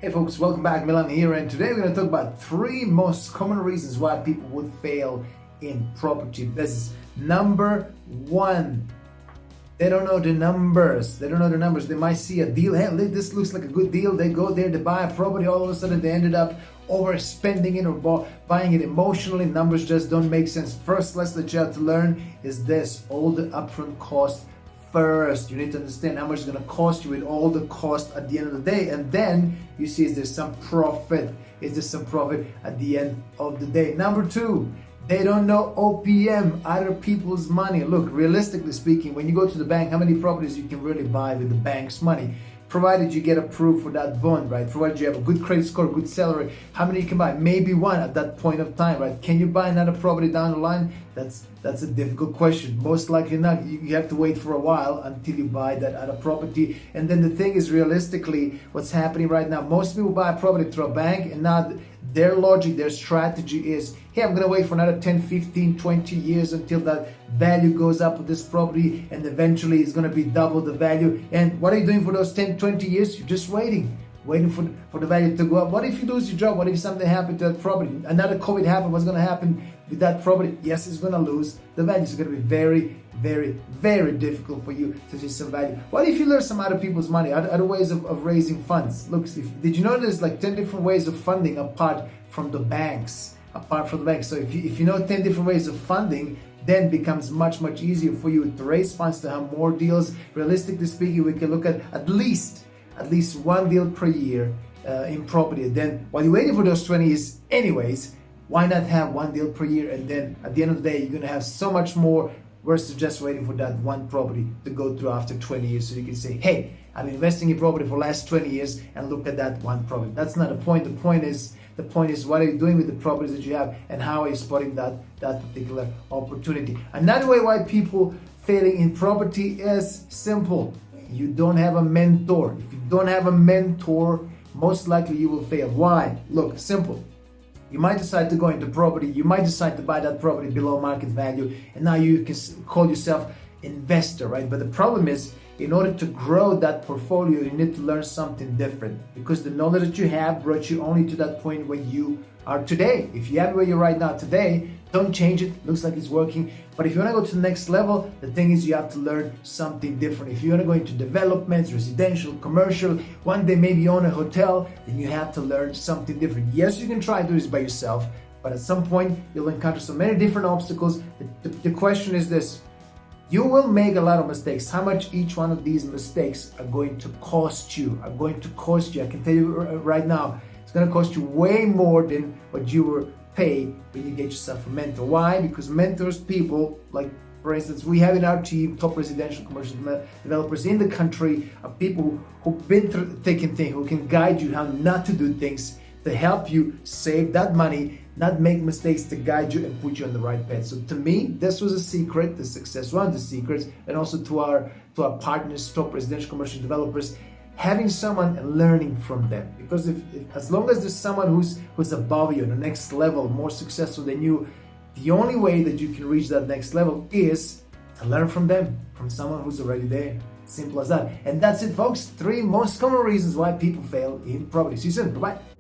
Hey folks, welcome back. Milan here, and today we're going to talk about 3 most common reasons why people would fail in property business. Number 1, they don't know the numbers. They might see a deal. Hey, this looks like a good deal. They go there, they buy a property. All of a sudden, they ended up overspending it or buying it emotionally. Numbers just don't make sense. First lesson that you have to learn is this: all the upfront cost first. You need to understand how much it's going to cost you with all the cost at the end of the day, and then you see is there some profit. Is there some profit at the end of the day? Number 2, they don't know OPM, other people's money. Look, realistically speaking, when you go to the bank, how many properties you can really buy with the bank's money? Provided you get approved for that bond, right? Provided you have a good credit score, good salary, how many you can buy? Maybe one at that point of time, right? Can you buy another property down the line? That's a difficult question. Most likely not. You have to wait for a while until you buy that other property. And then the thing is, realistically, what's happening right now, most people buy a property through a bank, and now their logic, their strategy is, hey, I'm going to wait for another 10, 15, 20 years until that value goes up with this property, and eventually it's going to be double the value. And what are you doing for those 10, 20 years? You're just waiting for the value to go up. What if you lose your job? What if something happened to that property? Another COVID happened. What's going to happen with that property? Yes, it's going to lose the value. It's going to be very, very, very difficult for you to see some value. What if you learn some other people's money, other ways of raising funds? Look, did you know there's like 10 different ways of funding apart from the banks? So if you know 10 different ways of funding, then it becomes much easier for you to raise funds, to have more deals. Realistically speaking, we can look at least one deal per year in property. Then while you're waiting for those 20 years anyways, why not have one deal per year? And then at the end of the day, you're going to have so much more versus just waiting for that one property to go through after 20 years. So you can say, hey, I've been investing in property for the last 20 years and look at that one property. That's not the point. The point is what are you doing with the properties that you have, and how are you spotting that particular opportunity? Another way why people failing in property is simple. You don't have a mentor. If you don't have a mentor, most likely you will fail. Why? Look, simple. You might decide to go into property. You might decide to buy that property below market value, and now you can call yourself investor, right? But the problem is, in order to grow that portfolio, you need to learn something different, because the knowledge that you have brought you only to that point where you are today. If you have where you're right now today, don't change it. Looks like it's working. But if you want to go to the next level, the thing is you have to learn something different. If you want to go into developments, residential, commercial, one day maybe own a hotel, then you have to learn something different. Yes, you can try to do this by yourself, but at some point you'll encounter so many different obstacles. The question is this: you will make a lot of mistakes. How much each one of these mistakes are going to cost you? I can tell you right now, it's going to cost you way more than what you were paid when you get yourself a mentor. Why? Because mentors, people like, for instance, we have in our team top residential commercial developers in the country, are people who've been through thick and thin, who can guide you how not to do things, to help you save that money, not make mistakes, to guide you and put you on the right path. So to me, this was a secret, the success, one of the secrets, and also to our partners, top residential commercial developers, having someone and learning from them. Because if as long as there's someone who's above you, on the next level, more successful than you, the only way that you can reach that next level is to learn from them, from someone who's already there. Simple as that. And that's it, folks. 3 most common reasons why people fail in property. See you soon. Bye-bye.